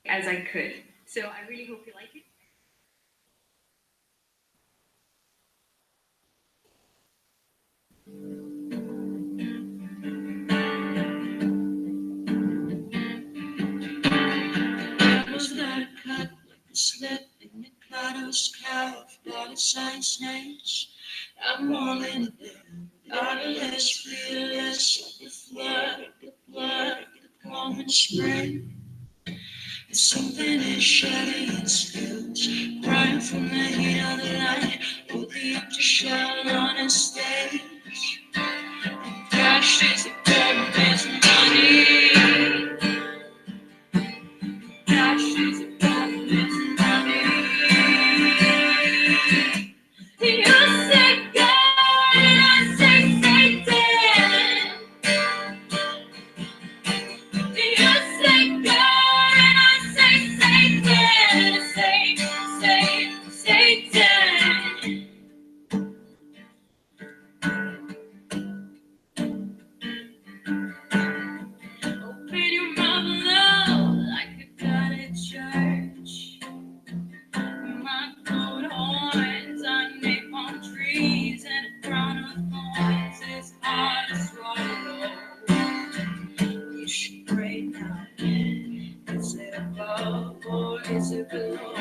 as I could. So I really hope you like it. Was that a cut like a slip in the Cato's calf? Got a sign snakes. I'm all in it there. Odorless, fearless, like the flood, the blood, the calm and spring. And something is shedding its skills, crying from the heat of the light, with the empty shell on a stage. And cash is a government's money. Cash is a government's money. You say God and I say Satan. You say God and I say Satan. Satan. Open your mouth loud like a God at church. My gold horns on napalm trees and a crown of thorns is hard to swallow. You should pray now. Is it above or is it below?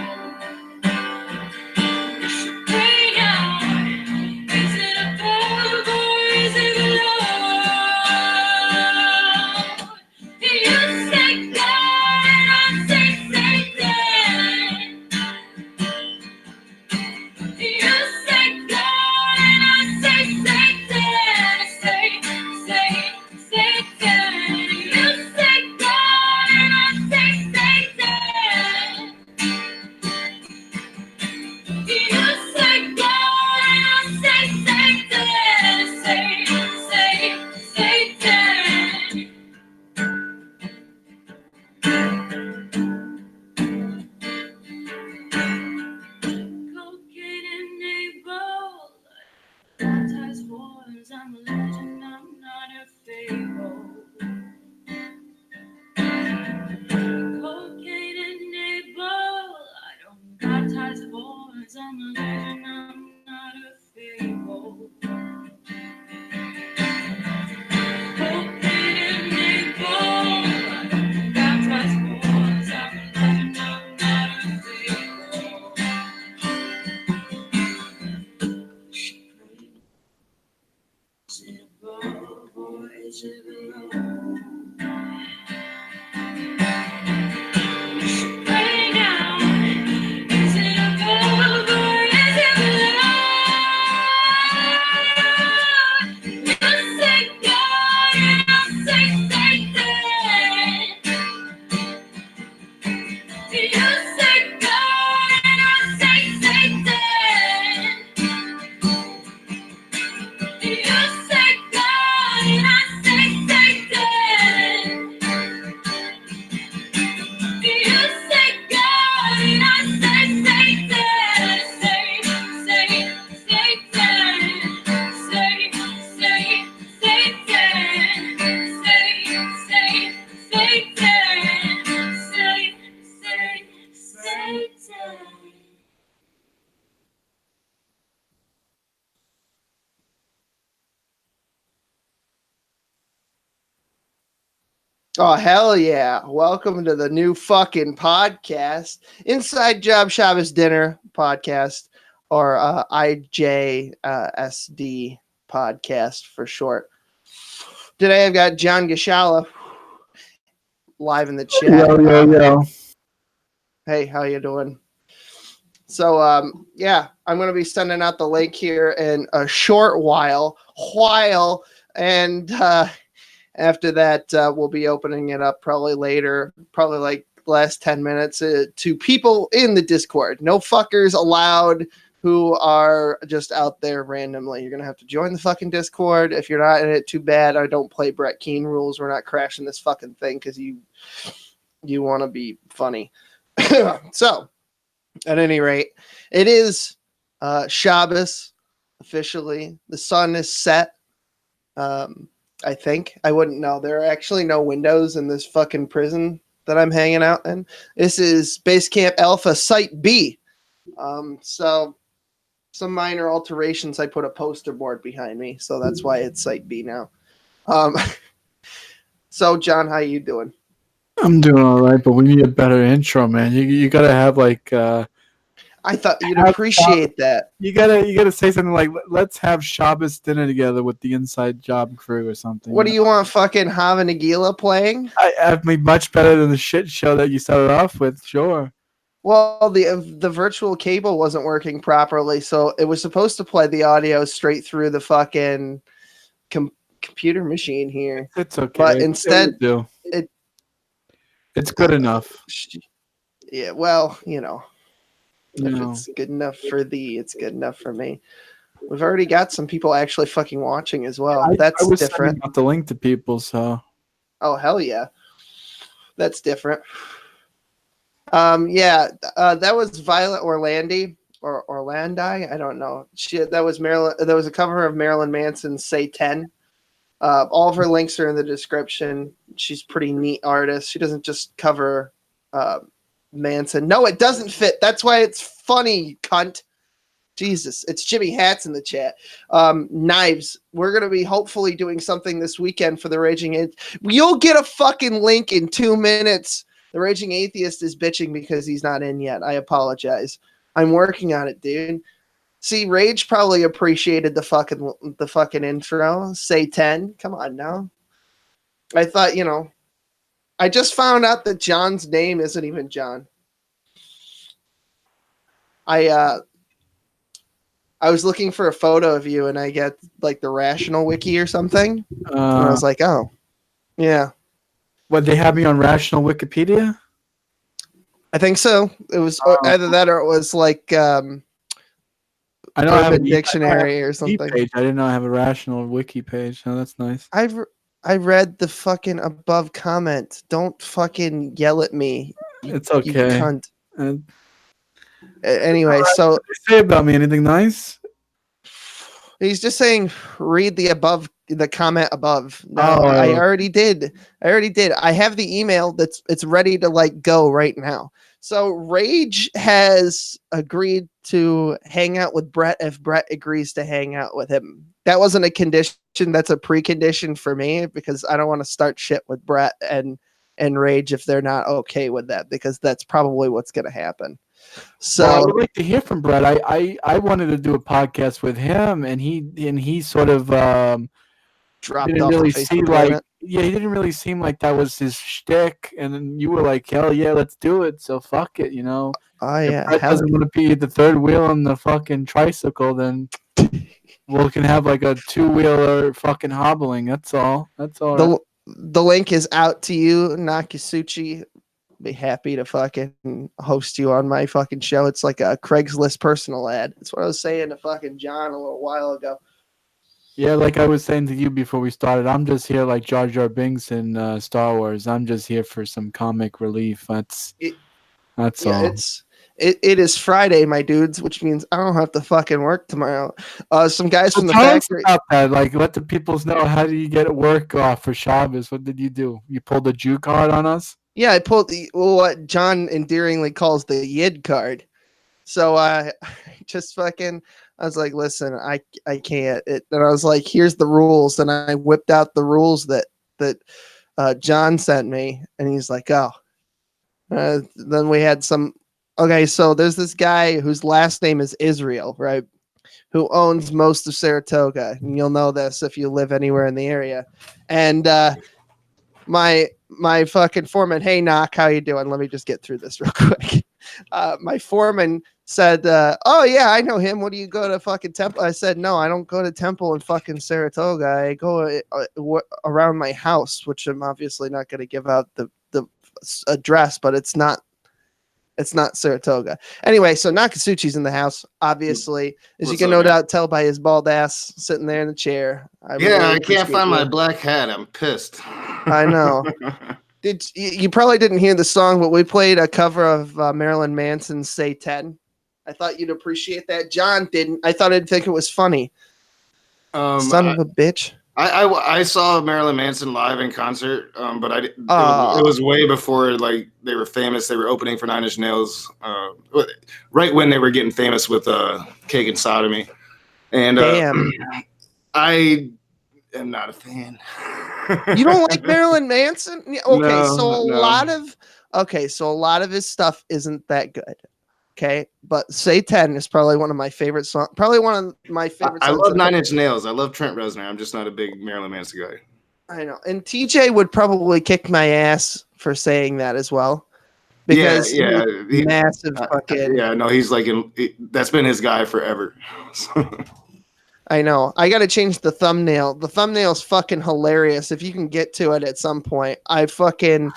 You should pray now. Is it above or is it below? You say God and I say Satan. You say God and I say Satan. Satan. You say God and I say Satan. You say God and I say Satan. Satan. Cocaine and navel, baptized horns. I'm a legend, I'm not a fable. Cocaine and navel, I don't baptize horns. I'm a legend, I'm not a fable. Cocaine and navel, I don't baptize horns. I'm a legend, I'm not a fable. Is it above or is it below? You should pray now. Is it above or is it below? You say God and I say Satan. You say God and I say Satan. You say God and I say Satan. You say God and I say Satan. Satan. Oh, hell yeah. Welcome to the new fucking podcast, Inside Job Shabbos Dinner podcast, or IJSD podcast for short. Today I've got John Gashala live in the chat. Yo. Hey, how you doing? So, yeah, I'm going to be sending out the link here in a short while, and after that, we'll be opening it up probably later, probably like last 10 minutes to people in the Discord. No fuckers allowed who are just out there randomly. You're going to have to join the fucking Discord. If you're not in it, too bad. I don't play Brett Keane rules. We're not crashing this fucking thing because you want to be funny. So, at any rate, it is Shabbos officially. The sun is set. I think. I wouldn't know. There are actually no windows in this fucking prison. that I'm hanging out in. This is Base Camp Alpha Site B. So some minor alterations. I put a poster board behind me, so that's why it's Site B now. So John, how you doing? I'm doing all right, but we need a better intro, man. You gotta have like I thought you'd appreciate that. you gotta say something like let's have Shabbos dinner together with the Inside Job crew or something. What do you want? Fucking Hava Nagila playing? I mean, much better than the shit show that you started off with. Sure. Well, the virtual cable wasn't working properly, so it was supposed to play the audio straight through the fucking computer machine here. It's okay. But instead, it's good enough. Yeah, well, you know, if No. it's good enough for thee, it's good enough for me. We've already got some people actually fucking watching as well. That's I was different. sending out the link to people, so. Oh, hell yeah. That's different. That was Violet Orlandi or Orlandi. I don't know. That was Marilyn. That was a cover of Marilyn Manson's "Say 10." All of her links are in the description. She's a pretty neat artist. She doesn't just cover Manson. No, it doesn't fit. That's why it's funny, cunt. Jesus, it's Jimmy Hats in the chat. Knives. We're going to be hopefully doing something this weekend for the Raging Atheist. You'll get a fucking link in 2 minutes. The Raging Atheist is bitching because he's not in yet. I apologize. I'm working on it, dude. See, Rage probably appreciated the fucking intro. Say 10. Come on now. I thought, I just found out that John's name isn't even John. I was looking for a photo of you and I get like the Rational Wiki or something. And I was like, oh, yeah. What, they have me on Rational Wikipedia? I think so. It was either that or it was like I know I have a dictionary or something. Page. I didn't know I have a Rational Wiki page. Oh, that's nice. I read the fucking above comment. Don't fucking yell at me. It's okay. You cunt. Anyway, so what did they say about me? Anything nice? He's just saying read the comment above. No, I already did. I have the email it's ready to like go right now. So Rage has agreed to hang out with Brett if Brett agrees to hang out with him. That wasn't a condition. That's a precondition for me because I don't want to start shit with Brett and Rage if they're not okay with that, because that's probably what's going to happen. So I would like to hear from Brett. I wanted to do a podcast with him, and he sort of dropped didn't off really the see Facebook he didn't really seem like that was his shtick. And then you were like, hell yeah, let's do it. So fuck it, Oh yeah. If Brett doesn't want to be the third wheel on the fucking tricycle, then we can have like a 2-wheeler fucking hobbling. That's all. That's all. The link is out to you, Nakasuchi. Be happy to fucking host you on my fucking show. It's like a Craigslist personal ad. That's what I was saying to fucking John a little while ago. Yeah, like I was saying to you before we started, I'm just here like Jar Jar Binks in Star Wars. I'm just here for some comic relief. That's all. It is Friday, my dudes, which means I don't have to fucking work tomorrow. Some guys from the tell factory. Us about that. Like, let the people know, how do you get work off for Shabbos? What did you do? You pulled a Jew card on us? Yeah, I pulled what John endearingly calls the Yid card. So I was like, listen, I can't. And I was like, here's the rules. And I whipped out the rules that John sent me. And he's like, oh. Then we had some. Okay, so there's this guy whose last name is Israel, right? Who owns most of Saratoga. And you'll know this if you live anywhere in the area. And my fucking foreman, hey, Knock, how you doing? Let me just get through this real quick. My foreman said, oh, yeah, I know him. What do you go to fucking Temple? I said, no, I don't go to Temple in fucking Saratoga. I go around my house, which I'm obviously not going to give out the address, but it's not Saratoga. Anyway, so Nakasuchi's in the house, obviously. As you can no doubt tell by his bald ass sitting there in the chair. I can't find my black hat. I'm pissed. I know. You probably didn't hear the song, but we played a cover of Marilyn Manson's Say 10. I thought you'd appreciate that. John didn't. I thought I'd think it was funny. Son of a bitch. I saw Marilyn Manson live in concert, but it Uh, was way before like they were famous. They were opening for Nine Inch Nails, right when they were getting famous with Cake and Sodomy, and Damn. I am not a fan. You don't like Marilyn Manson? Okay, so No. a lot of his stuff isn't that good. Okay, but Say 10 is probably one of my favorite songs. Probably one of my favorite I songs. love Nine Inch Nails. I love Trent Reznor. I'm just not a big Marilyn Manson guy. I know, and TJ would probably kick my ass for saying that as well, because yeah, he's massive fucking. Yeah, no, he's like that's been his guy forever. I know. I got to change the thumbnail. The thumbnail's fucking hilarious. If you can get to it at some point, I sent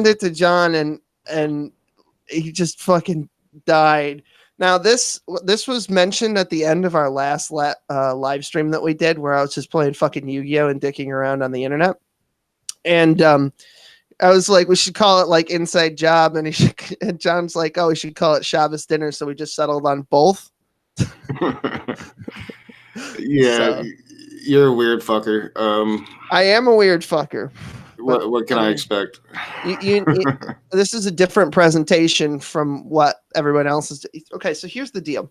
it to John and he just fucking died. Now this was mentioned at the end of our last live stream that we did, where I was just playing fucking Yu-Gi-Oh and dicking around on the internet, and I was like, we should call it like Inside Job, and and John's like, oh, we should call it Shabbos dinner, so we just settled on both. Yeah, So, you're a weird fucker. I am a weird fucker. What can I expect? This is a different presentation from what everyone else is. Okay, so here's the deal.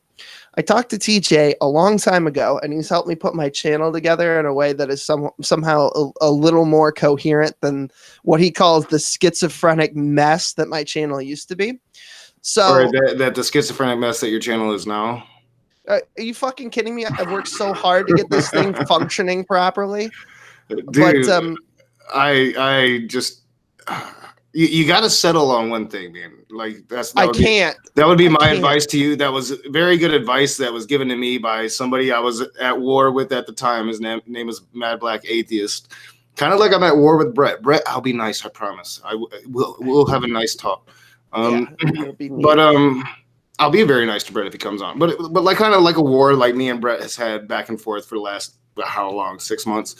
I talked to TJ a long time ago, and he's helped me put my channel together in a way that is somehow a little more coherent than what he calls the schizophrenic mess that my channel used to be. So, or that the schizophrenic mess that your channel is now. Are you fucking kidding me? I've worked so hard to get this thing functioning properly. Dude, but I just you got to settle on one thing, man. Like I can't. That would be my advice to you. That was very good advice that was given to me by somebody I was at war with at the time. His name is Mad Black Atheist. Kind of like I'm at war with Brett. Brett, I'll be nice. I promise. We'll have a nice talk. But I'll be very nice to Brett if he comes on. But like kind of like a war like me and Brett has had back and forth for the last how long? 6 months.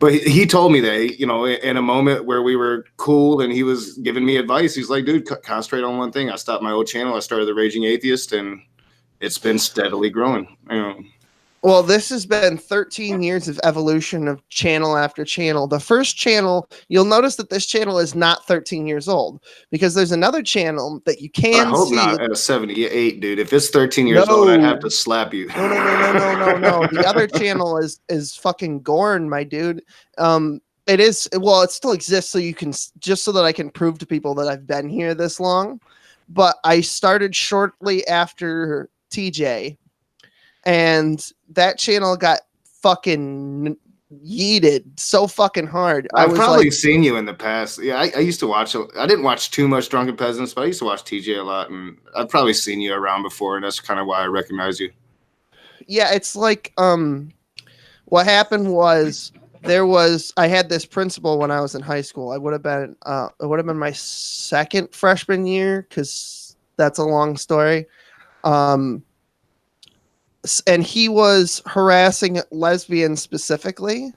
But he told me that, in a moment where we were cool and he was giving me advice, he's like, dude, concentrate on one thing. I stopped my old channel. I started the Raging Atheist, and it's been steadily growing. Well, this has been 13 years of evolution of channel after channel. The first channel, you'll notice that this channel is not 13 years old, because there's another channel that you can see. I hope not at 78, dude. If it's 13 years old, I'd have to slap you. No. The other channel is fucking Gorn, my dude. It is, well, it still exists, so you can, just so that I can prove to people that I've been here this long. But I started shortly after TJ, and that channel got fucking yeeted so fucking hard. I've probably seen you in the past. Yeah, I used to watch. I didn't watch too much Drunken Peasants, but I used to watch TJ a lot, and I've probably seen you around before, and that's kind of why I recognize you. Yeah, it's like what happened was I had this principal when I was in high school. It would have been my second freshman year, because that's a long story. And he was harassing lesbians specifically.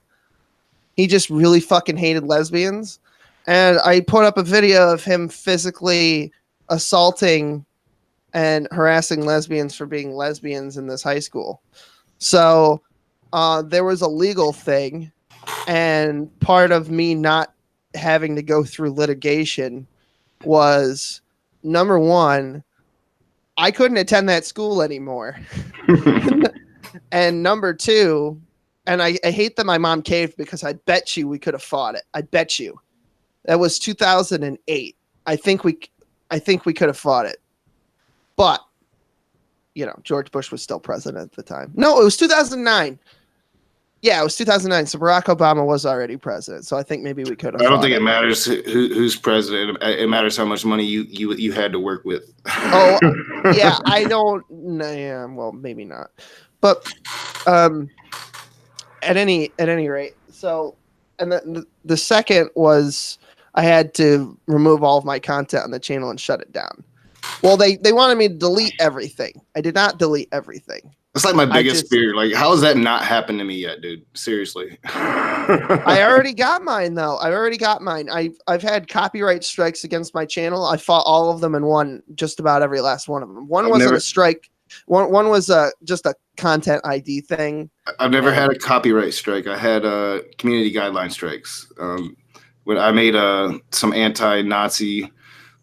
He just really fucking hated lesbians. And I put up a video of him physically assaulting and harassing lesbians for being lesbians in this high school. So there was a legal thing, and part of me not having to go through litigation was, number one, I couldn't attend that school anymore. And number two, and I hate that my mom caved, because I bet you we could have fought it. I bet you. That was 2008. I think we could have fought it. But, George Bush was still president at the time. No, it was 2009. Yeah, it was 2009. So Barack Obama was already president. So I think maybe we could have. I don't think it matters who's president. It matters how much money you had to work with. Oh, yeah, I don't. Yeah, well, maybe not. But at any rate, so, and the second was I had to remove all of my content on the channel and shut it down. Well, they wanted me to delete everything. I did not delete everything. That's like my biggest fear. Like, how has that not happened to me yet, dude? Seriously. I already got mine, though. I've had copyright strikes against my channel. I fought all of them and won just about every last one of them. One wasn't a strike. One was just a content ID thing. I've never had a copyright strike. I had community guideline strikes. When I made some anti-Nazi,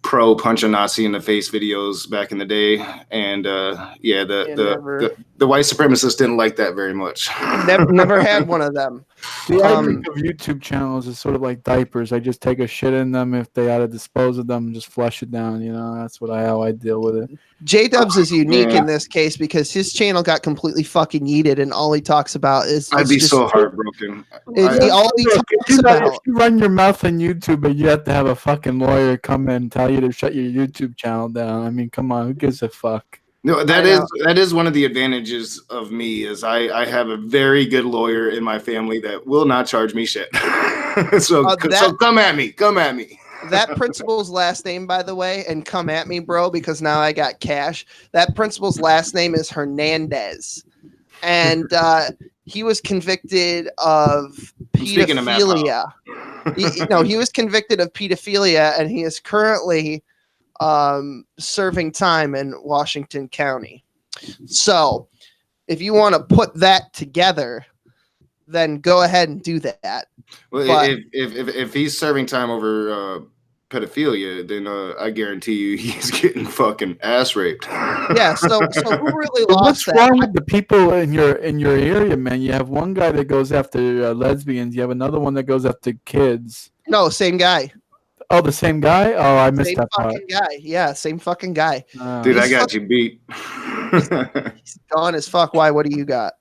pro punch a Nazi in the face videos back in the day, and the white supremacists didn't like that very much. Never had one of them. See, I think of YouTube channels as sort of like diapers. I just take a shit in them. If they ought to dispose of them, and just flush it down. You know, that's how I deal with it. J-Dubs is unique in this case because his channel got completely fucking yeeted, and all he talks about is I'd be so heartbroken. If you run your mouth on YouTube, but you have to have a fucking lawyer come in and tell you to shut your YouTube channel down. I mean, come on, who gives a fuck? No, that is one of the advantages of me is I have a very good lawyer in my family that will not charge me shit. so come at me. That principal's last name, by the way, and come at me, bro, because now I got cash. That principal's last name is Hernandez. And he was convicted of pedophilia. He was convicted of pedophilia, and he is currently serving time in Washington County. So if you want to put that together, then go ahead and do that. Well, but if he's serving time over pedophilia, then I guarantee you he's getting fucking ass raped. Yeah. So who really lost What's wrong with the people in your area, man? You have one guy that goes after lesbians. You have another one that goes after kids. No, same guy. Oh, the same guy? Oh, I missed that part. Same fucking guy. Yeah, same fucking guy. Dude, I got you beat. He's gone as fuck. Why? What do you got?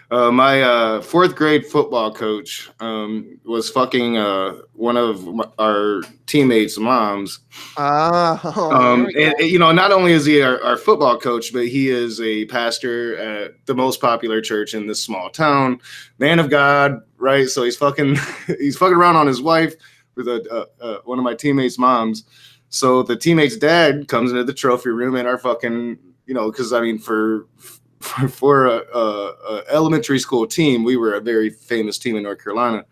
My fourth grade football coach was fucking one of our teammates' moms. And not only is he our football coach, but he is a pastor at the most popular church in this small town. Man of God, right? So he's fucking around on his wife with one of my teammates' moms. So the teammate's dad comes into the trophy room and our fucking, because I mean for a elementary school team, we were a very famous team in North Carolina.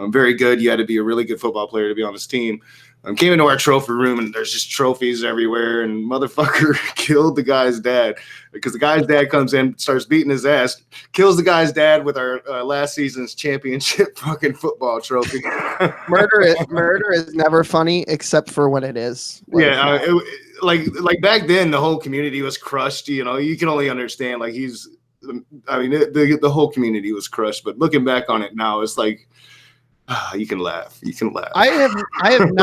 Very good. You had to be a really good football player to be on this team. Came into our trophy room and there's just trophies everywhere, and motherfucker killed the guy's dad because the guy's dad comes in, starts beating his ass, kills the guy's dad with our last season's championship fucking football trophy. Murder is never funny except for when it is. Like back then the whole community was crushed. You can only understand the whole community was crushed. But looking back on it now, it's like. You can laugh. I have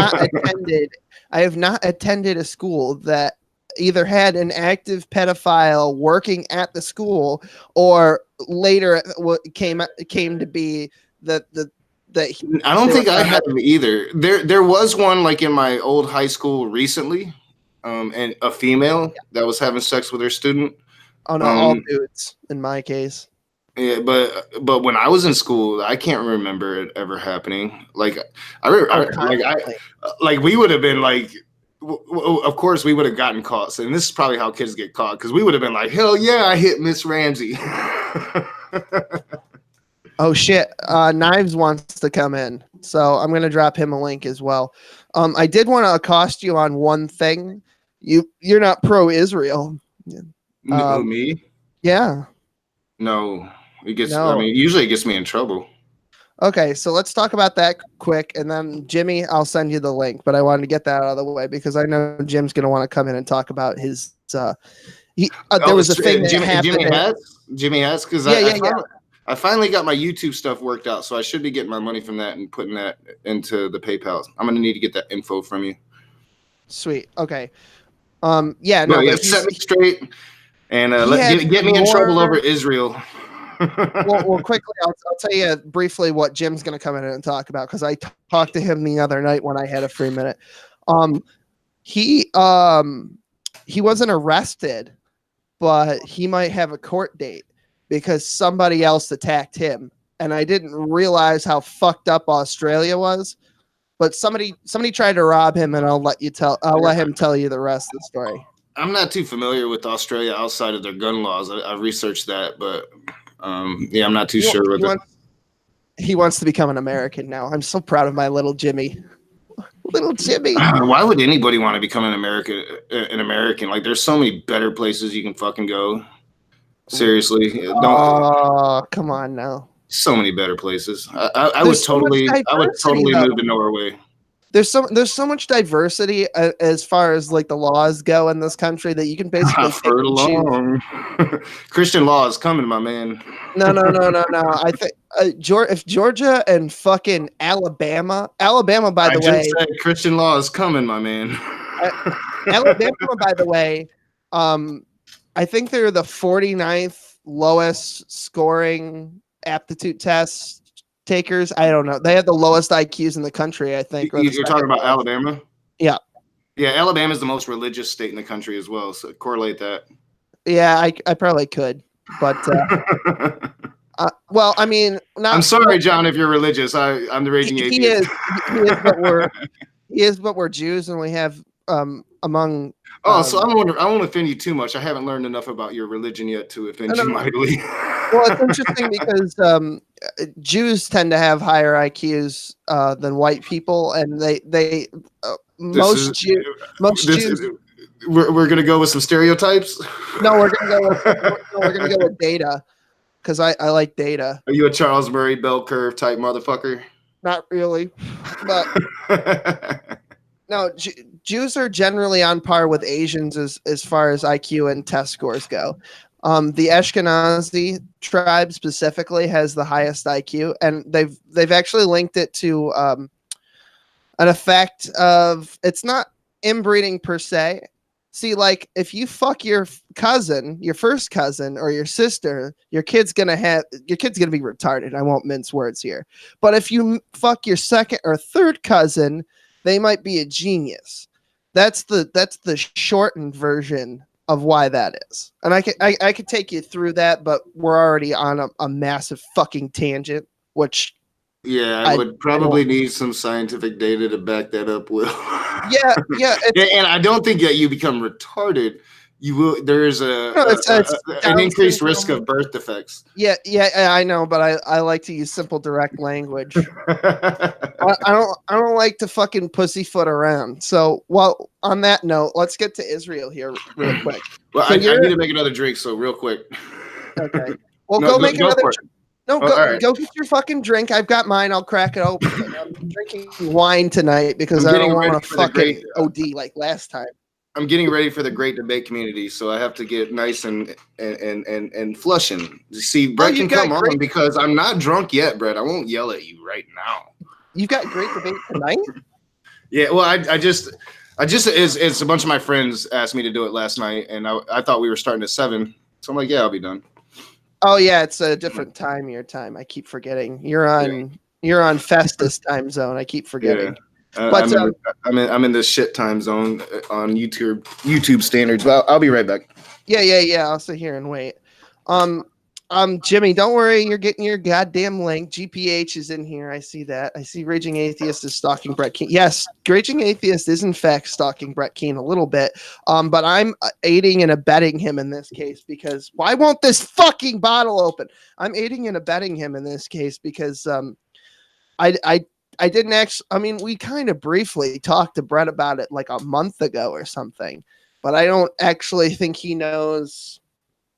not attended a school that either had an active pedophile working at the school or later came to be the I don't think I have either. There was one like in my old high school recently, and a female that was having sex with her student. Oh no, all dudes in my case. Yeah, but when I was in school, I can't remember it ever happening. Like we would have been like, of course we would have gotten caught. And this is probably how kids get caught because we would have been like, hell yeah, I hit Miss Ramsey. Oh shit! Knives wants to come in, so I'm gonna drop him a link as well. I did want to accost you on one thing. You're not pro-Israel. Me? Yeah. No. Usually it gets me in trouble. Okay, so let's talk about that quick, and then Jimmy, I'll send you the link. But I wanted to get that out of the way because I know Jim's going to want to come in and talk about his. There was a thing that happened. Jimmy has because I finally got my YouTube stuff worked out, so I should be getting my money from that and putting that into the PayPal. I'm going to need to get that info from you. Sweet. Okay. Set me straight and get me in trouble over Israel. well, quickly, I'll tell you briefly what Jim's going to come in and talk about because I talked to him the other night when I had a free minute. He wasn't arrested, but he might have a court date because somebody else attacked him, and I didn't realize how fucked up Australia was. But somebody tried to rob him, and I'll let him tell you the rest of the story. I'm not too familiar with Australia outside of their gun laws. I researched that, but. I'm not too sure with it. He wants to become an American now. I'm so proud of my little Jimmy. Little Jimmy. Why would anybody want to become an American? Like, there's so many better places you can fucking go. Seriously, don't. Oh, come on now. So many better places. I There's would so much totally diversity, move to Norway. There's so much diversity as far as like the laws go in this country that you can basically I've heard along. Christian law is coming, my man. No. I think if Georgia and fucking Alabama, by the way, said Christian law is coming, my man. Alabama, by the way, I think they're the 49th lowest scoring aptitude test takers. I don't know. They have the lowest IQs in the country, I think. You're talking about Alabama? Yeah. Yeah, Alabama is the most religious state in the country as well, so correlate that. Yeah, I probably could. But, well, I mean... I'm sorry, John, if you're religious. I'm the raging atheist. He is, but we're Jews, and we have among... so I won't offend you too much. I haven't learned enough about your religion yet to offend you mightily. Well, it's interesting because Jews tend to have higher IQs than white people, and most Jews. We're gonna go with some stereotypes. No, we're gonna go with data because I like data. Are you a Charles Murray bell curve type motherfucker? Not really, but. No, Jews are generally on par with Asians as far as IQ and test scores go. The Ashkenazi tribe specifically has the highest IQ, and they've actually linked it to an effect of, it's not inbreeding per se. See, like if you fuck your cousin, your first cousin, or your sister, your kid's gonna be retarded. I won't mince words here. But if you fuck your second or third cousin, they might be a genius. That's the shortened version of why that is. And I could take you through that, but we're already on a massive fucking tangent, which I would probably need some scientific data to back that up, Will. Yeah. And I don't think that you become retarded. You will. There is an increased risk of birth defects. Yeah, I know, but I like to use simple, direct language. I don't like to fucking pussyfoot around. So, well, on that note, let's get to Israel here real quick. Well, I need to make another drink, so real quick. Okay. Well, go make another. No, right. Go get your fucking drink. I've got mine. I'll crack it open. I'm drinking wine tonight because I don't want to fucking OD like last time. I'm getting ready for the great debate community, so I have to get nice and flushing. See, Brett can come on because I'm not drunk yet, Brett. I won't yell at you right now. You got great debate tonight? Yeah, well, I just it's a bunch of my friends asked me to do it last night, and I thought we were starting at 7, so I'm like, yeah, I'll be done. Oh yeah, it's a different time. Your time, I keep forgetting. You're on Festus time zone. I keep forgetting. Yeah. I'm in this shit time zone on YouTube standards. But I'll be right back. Yeah. I'll sit here and wait. Jimmy, don't worry. You're getting your goddamn link. GPH is in here. I see that. I see Raging Atheist is stalking Brett Keane. Yes, Raging Atheist is in fact stalking Brett Keane a little bit. But I'm aiding and abetting him in this case because why won't this fucking bottle open? I'm aiding and abetting him in this case because I didn't actually. I mean, we kind of briefly talked to Brett about it like a month ago or something, but I don't actually think he knows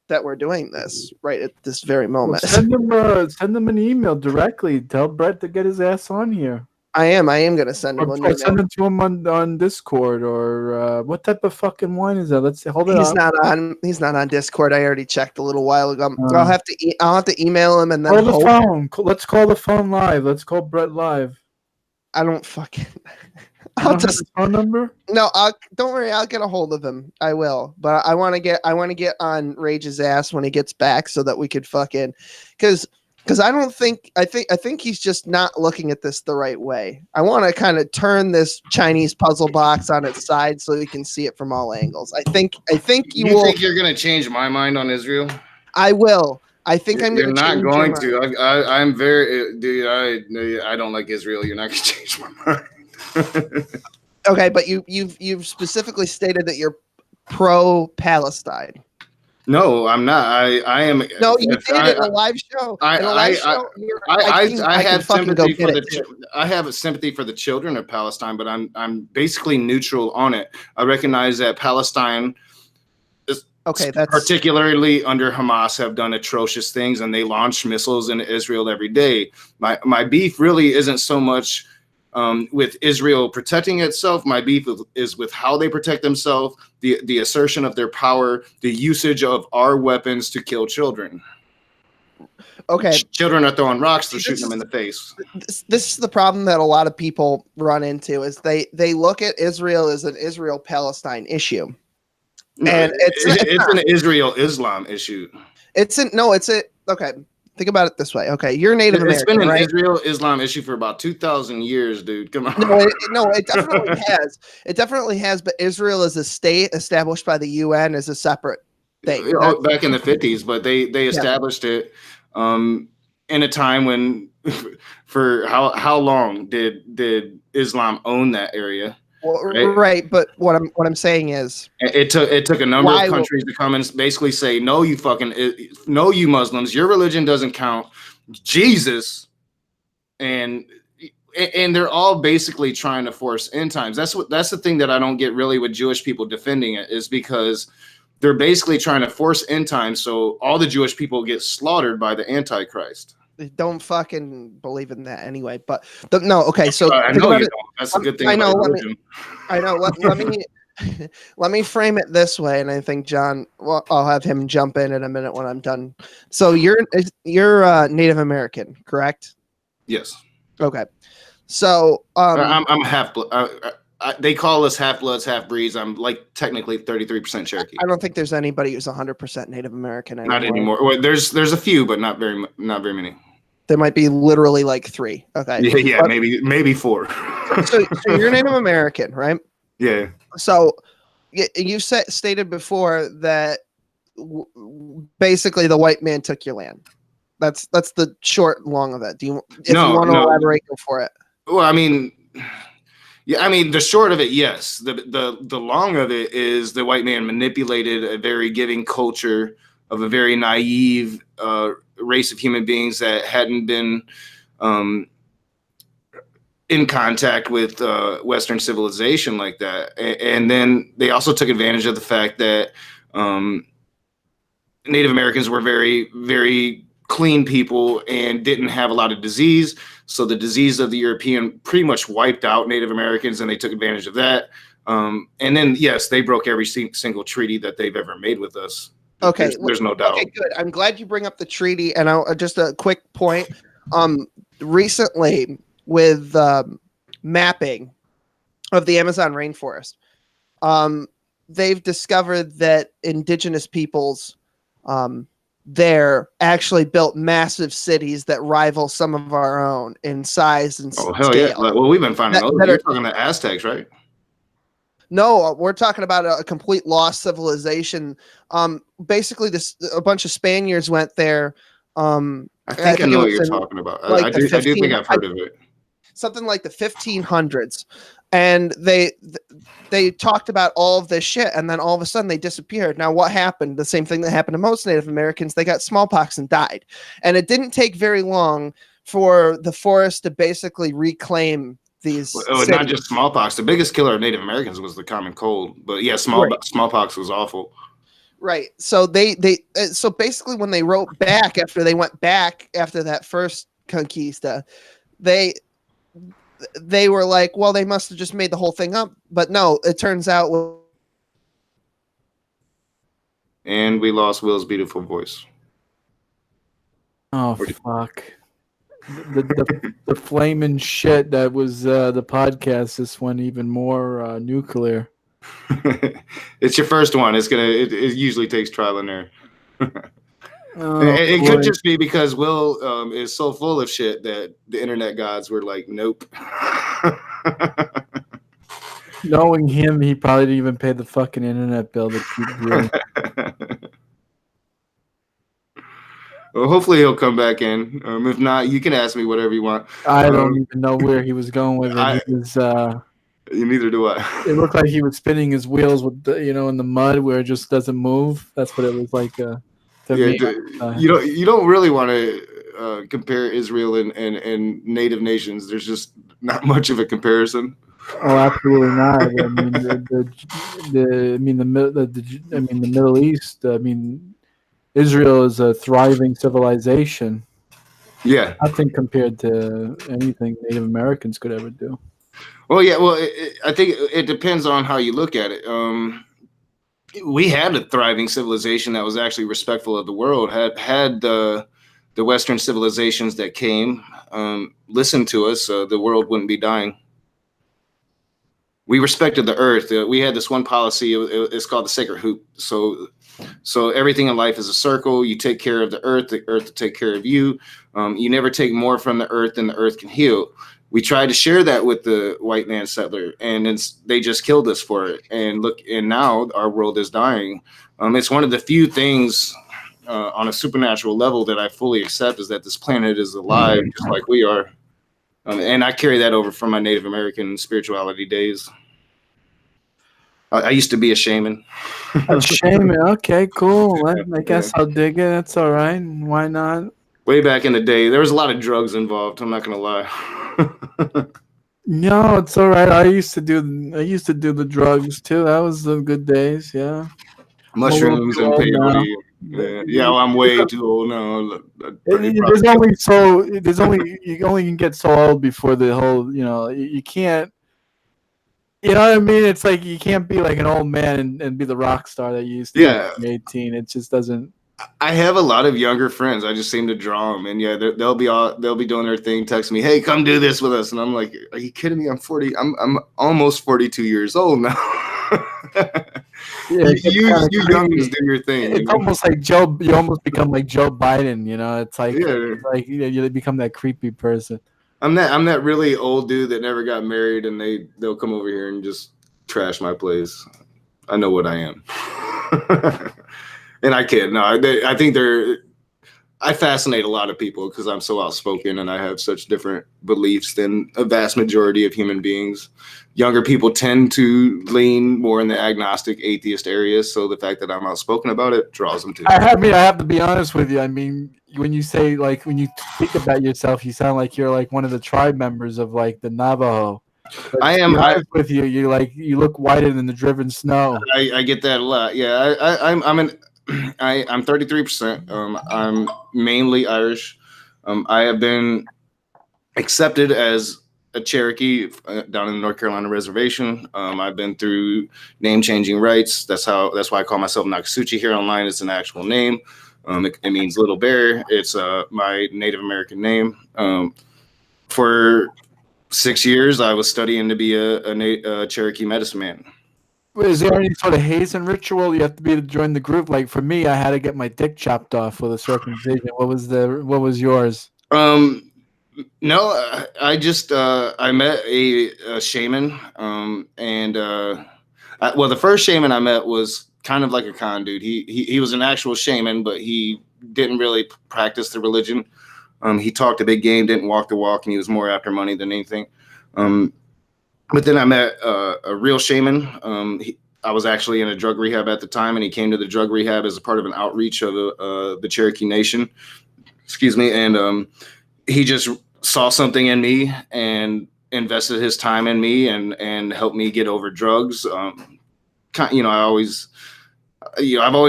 that we're doing this right at this very moment. Well, send him an email directly. Tell Brett to get his ass on here. I am going to send him an email. Send it to him on Discord or what type of fucking wine is that? Let's see. Hold it up. He's not on Discord. I already checked a little while ago. I'll have to email him and then call the phone. Let's call the phone live. Let's call Brett live. I don't fucking. I'll just have his phone number. No, don't worry. I'll get a hold of him. I will, but I want to get on Rage's ass when he gets back so that we could fucking because I think he's just not looking at this the right way. I want to kind of turn this Chinese puzzle box on its side so we can see it from all angles. I think you will. Think you're gonna change my mind on Israel? I will. I think I'm going to. You're not going to. I'm very, dude. I don't like Israel. You're not going to change my mind. Okay, but you've specifically stated that you're pro-Palestine. No, I'm not. I am. No, you if did in a live show. In a live show, I I can have fucking go sympathy get for it the too. I have a sympathy for the children of Palestine, but I'm basically neutral on it. I recognize that Palestine, Okay, that's particularly under Hamas, have done atrocious things, and they launch missiles into Israel every day. My beef really isn't so much with Israel protecting itself. My beef is with how they protect themselves, the assertion of their power, the usage of our weapons to kill children. okay. Children are throwing rocks, they're See, shooting them in the face. This is the problem that a lot of people run into is they look at Israel as an Israel-Palestine issue. No, And it's an Israel-Islam issue. It's okay. Think about it this way. Okay, you're Native It's American, been an right? Israel-Islam issue for about 2,000 years, dude. Come on. No, it definitely has. It definitely has. But Israel is a state established by the UN as a separate thing. Back in the 50s, but they established it in a time when, for how long did Islam own that area? Well, right, but what I'm saying is it took a number of countries to come and basically say, no, you Muslims, your religion doesn't count. Jesus, and they're all basically trying to force end times. That's the thing that I don't get really with Jewish people defending it, is because they're basically trying to force end times so all the Jewish people get slaughtered by the Antichrist. Don't fucking believe in that anyway. But no, okay. So I know you don't. That's a good thing. I know. I know. Let me frame it this way, and I think John. Well, I'll have him jump in a minute when I'm done. So you're Native American, correct? Yes. Okay. So I'm half. They call us half bloods, half breeds. I'm like technically 33% Cherokee. I don't think there's anybody who's 100% Native American anymore. Not anymore. Well, there's a few, but not very many. There might be literally like 3. Okay. Yeah, but, maybe 4. so you're Native American, right? Yeah. So you stated before that basically the white man took your land. That's the short and long of it. You want to elaborate, go for it. Well, I mean, yeah, I mean, the short of it, yes. The long of it is the white man manipulated a very giving culture of a very naive race of human beings that hadn't been in contact with Western civilization like that. And then they also took advantage of the fact that Native Americans were very, very clean people and didn't have a lot of disease. So the disease of the European pretty much wiped out Native Americans, and they took advantage of that. And then, yes, they broke every single treaty that they've ever made with us. Okay. There's no doubt. Okay, good. I'm glad you bring up the treaty. And just a quick point. Recently, with mapping of the Amazon rainforest, they've discovered that indigenous peoples there actually built massive cities that rival some of our own in size and scale. Yeah. Well, we've been finding those. You're talking the Aztecs, right? No, we're talking about a complete lost civilization. Basically, a bunch of Spaniards went there. I think I know what you're talking about. I do think I've heard of it. Something like the 1500s. And they talked about all of this shit, and then all of a sudden they disappeared. Now, what happened? The same thing that happened to most Native Americans. They got smallpox and died. And it didn't take very long for the forest to basically reclaim these cities. Not just smallpox. The biggest killer of Native Americans was the common cold. But yeah, smallpox was awful. Right. So so basically when they wrote back after they went back after that first conquista, they were like, well, they must have just made the whole thing up. But no, it turns out. And we lost Will's beautiful voice. Oh, fuck. The flaming shit that was the podcast just went even more nuclear. It's your first one. It usually takes trial and error. It could just be because Will is so full of shit that the internet gods were like, nope. Knowing him, he probably didn't even pay the fucking internet bill to keep doing. Well, hopefully he'll come back in. If not, you can ask me whatever you want. I don't even know where he was going with it. Neither do I. It looked like he was spinning his wheels with the, in the mud where it just doesn't move. That's what it was like to me. You don't really want to compare Israel and native nations. There's just not much of a comparison. Oh, absolutely not. I mean, the Middle East. I mean, Israel is a thriving civilization. Yeah. Nothing compared to anything Native Americans could ever do. Well, yeah. Well, I think it depends on how you look at it. We had a thriving civilization that was actually respectful of the world. Had the Western civilizations that came listened to us, the world wouldn't be dying. We respected the earth. We had this one policy. It's called the sacred hoop. So everything in life is a circle. You take care of the earth will take care of you. You never take more from the earth than the earth can heal. We tried to share that with the white man settler, and they just killed us for it. And now our world is dying. It's one of the few things on a supernatural level that I fully accept, is that this planet is alive just like we are. And I carry that over from my Native American spirituality days. I used to be a shaman. A shaman, okay, cool. I guess I'll dig it. That's all right. Why not? Way back in the day, there was a lot of drugs involved. I'm not gonna lie. No, it's all right. I used to do the drugs too. That was the good days. Yeah. Mushrooms and peyote. Yeah, well, I'm way too old now. You only can get so old before the whole, you can't, you know what I mean? It's like you can't be like an old man and be the rock star that you used to be at 18. It just doesn't. I have a lot of younger friends. I just seem to draw them, and yeah, they'll be doing their thing, text me, "Hey, come do this with us," and I'm like, "Are you kidding me? I'm 40. I'm almost 42 years old now." Yeah, you youngins do your thing. It's almost like Joe. You almost become like Joe Biden. It's like you become that creepy person. I'm that really old dude that never got married, and they'll come over here and just trash my place. I know what I am. And I kid. No, I think I fascinate a lot of people because I'm so outspoken and I have such different beliefs than a vast majority of human beings. Younger people tend to lean more in the agnostic, atheist areas. So the fact that I'm outspoken about it draws them to me. I have to be honest with you. I mean, when you say, like, when you think about yourself, you sound like you're like one of the tribe members of like the Navajo. But I am. With you. You look whiter than the driven snow. I get that a lot. Yeah, I'm 33%. I'm mainly Irish. I have been accepted as a Cherokee down in the North Carolina reservation. I've been through name changing rites. That's why I call myself Nakasuchi here online. It's an actual name. It means little bear. It's my Native American name. For 6 years, I was studying to be a Cherokee medicine man. Is there any sort of hazing ritual you have to be to join the group? Like for me, I had to get my dick chopped off with a circumcision. What was yours? No, I just I met a shaman, and the first shaman I met was kind of like a con dude. He was an actual shaman, but he didn't really practice the religion. He talked a big game, didn't walk the walk, and he was more after money than anything. But then I met a real shaman. I was actually in a drug rehab at the time, and he came to the drug rehab as a part of an outreach of the Cherokee Nation. Excuse me, and he just saw something in me and invested his time in me and helped me get over drugs. I've always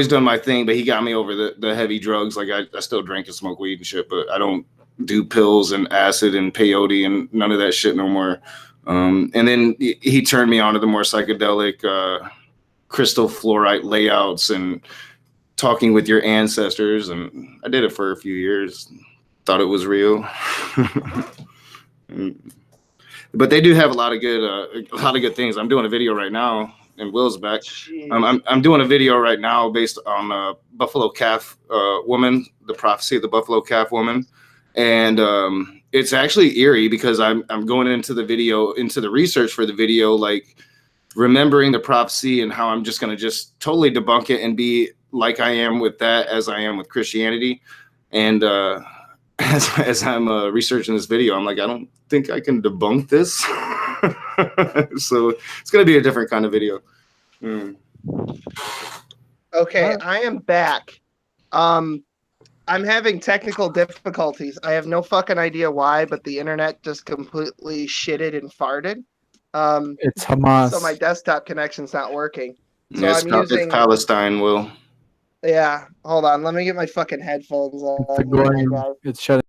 done my thing, but he got me over the heavy drugs. Like I still drink and smoke weed and shit, but I don't do pills and acid and peyote and none of that shit no more. And then he turned me on to the more psychedelic crystal fluorite layouts and talking with your ancestors. And I did it for a few years. Thought it was real. But they do have a lot of good things. I'm doing a video right now, and Will's back. I'm doing a video right now based on Buffalo Calf woman, the prophecy of the Buffalo Calf woman. And it's actually eerie because I'm going into the research for the video, like remembering the prophecy and how I'm just going to just totally debunk it and be like I am with that as I am with Christianity. And as I'm researching this video, I'm like, I don't think I can debunk this. So it's gonna be a different kind of video. Okay, I am back. I'm having technical difficulties. I have no fucking idea why, but the internet just completely shitted and farted. It's Hamas. So my desktop connection's not working. So Yeah, I'm using. it's Palestine, Will. Yeah, hold on. Let me get my fucking headphones on. It's shutting.